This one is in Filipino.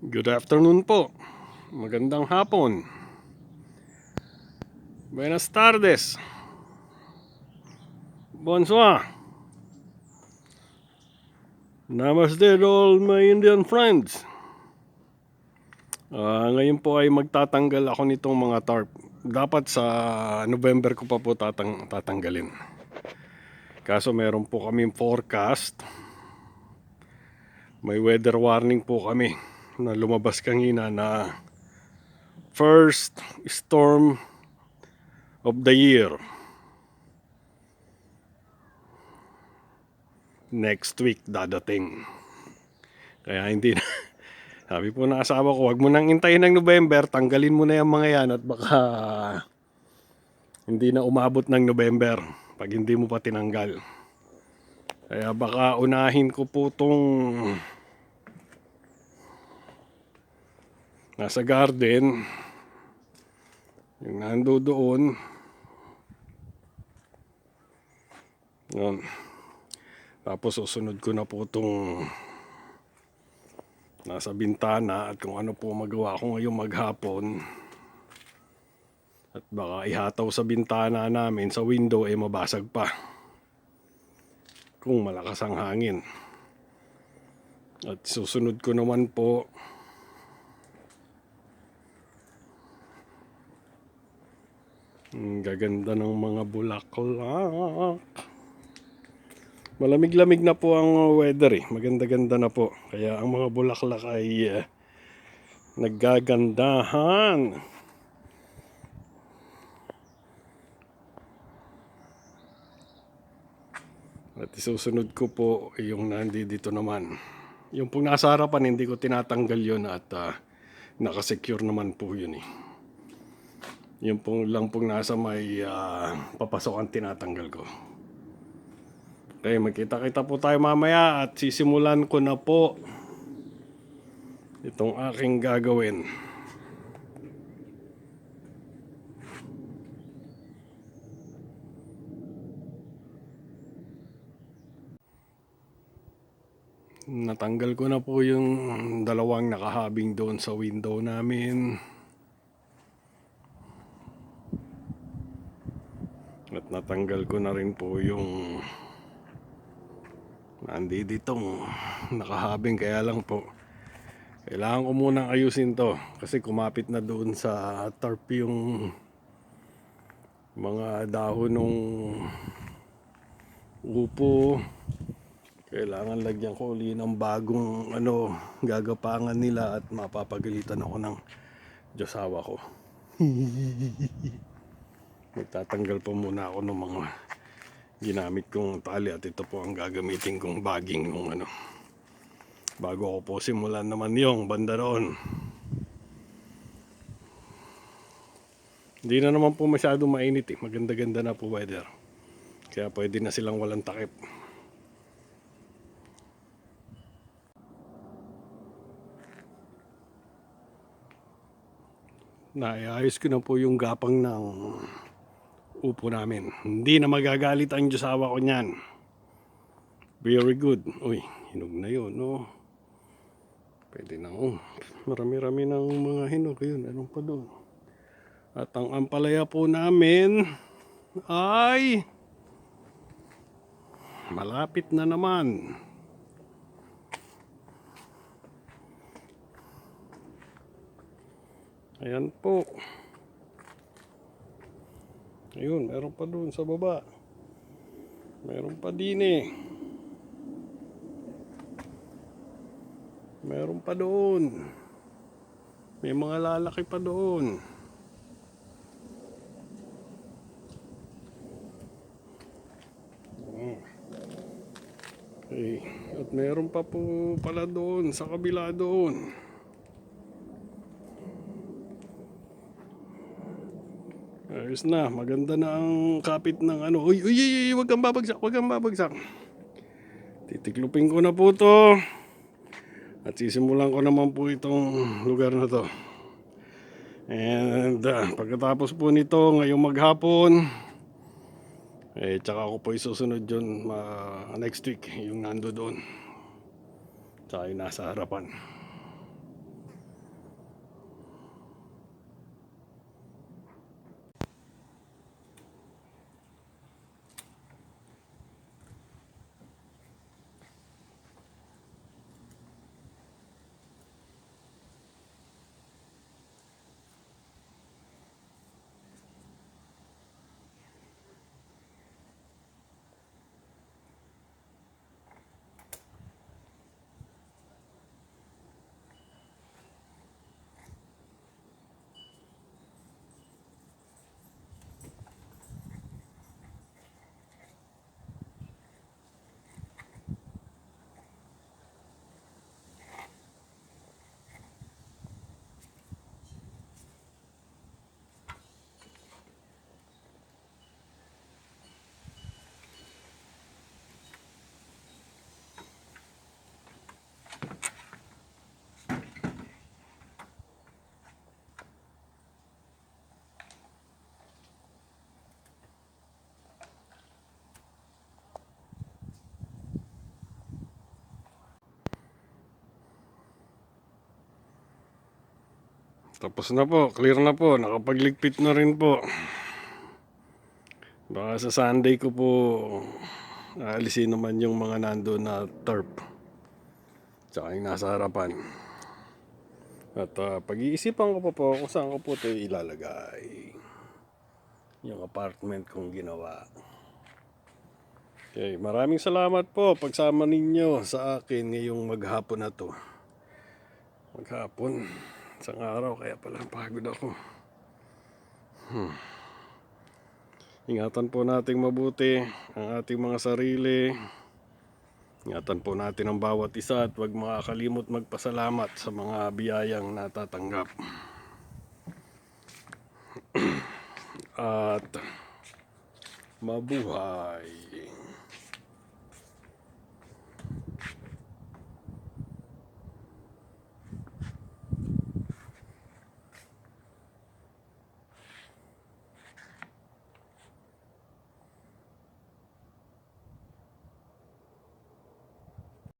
Good afternoon po. Magandang hapon. Buenas tardes. Bonsoir. Namaste to all my Indian friends. Ngayon po ay magtatanggal ako nitong mga tarp. Dapat sa November ko pa po tatanggalin. Kaso meron po kaming forecast. May weather warning po kami na lumabas kanina na first storm of the year. Next week dadating. Kaya hindi na. Sabi po ng asawa ko, wag mo nang intayin ng November, tanggalin mo na yung mga yan at baka hindi na umabot ng November pag hindi mo pa tinanggal. Kaya baka unahin ko po tong nasa garden, yung nando doon. Yun. Tapos susunod ko na po tong nasa bintana at kung ano po magawa ko ngayong maghapon. At baka ihataw sa bintana namin sa window mabasag pa kung malakas ang hangin. At susunod ko naman po ang gaganda ng mga bulaklak. Malamig-lamig na po ang weather maganda-ganda na po. Kaya ang mga bulaklak ay naggagandahan. At isusunod ko po yung nandito naman. Yung pong nasa harapan hindi ko tinatanggal yun at nakasecure naman po yun Yung pong lang pong nasa may papasok ang tinatanggal ko. Okay, magkita-kita po tayo mamaya at sisimulan ko na po itong aking gagawin. Natanggal ko na po yung dalawang nakahabing doon sa window namin. At natanggal ko na rin po yung ditong nakahabing, kaya lang po kailangan ko munang ayusin to kasi kumapit na doon sa tarp yung mga dahon ng upo. Kailangan lagyan ko uli ng bagong gagapangan nila at mapapagalitan ako ng josawa ko. Magtatanggal pa muna ako ng mga ginamit kong tali at ito po ang gagamitin kong bagging ng bago ako po simulan naman yung banda roon. Hindi na naman po masyado mainit maganda-ganda na po weather, kaya pwede na silang walang takip. Naayos ko na po yung gapang ng upo namin. Hindi na magagalit ang josawa ko niyan. Very good. Uy, hinog na yun, no? Pwede na, marami-rami ng mga hinog yun. Anong pa doon? At ang ampalaya po namin ay malapit na naman. Ayan po. Ayun, meron pa doon sa baba. Meron pa din Meron pa doon. May mga lalaki pa doon. Okay. At meron pa po pala doon sa kabila doon. Ayos na, maganda na ang kapit ng Uy, wag kang babagsak. Titiklupin ko na po to. At sisimulan ko naman po itong lugar na to. And pagkatapos po nito ngayong maghapon, tsaka ako po isusunod yun next week, yung nando doon. Tsaka yung nasa harapan. Tapos na po, clear na po, nakapagligpit na rin po. Baka sa Sunday ko po aalisin naman yung mga nando na tarp. Tsaka yung nasa harapan. At pag-iisipan ko po kung saan ko po ito ilalagay. Yung apartment kong ginawa. Okay, maraming salamat po pagsama ninyo sa akin ngayong maghapon na to. Maghapon, isang araw kaya pala pagod ako. Ingatan po nating mabuti ang ating mga sarili. Ingatan po natin ang bawat isa at huwag makakalimot magpasalamat sa mga biyayang natatanggap. At mabuhay.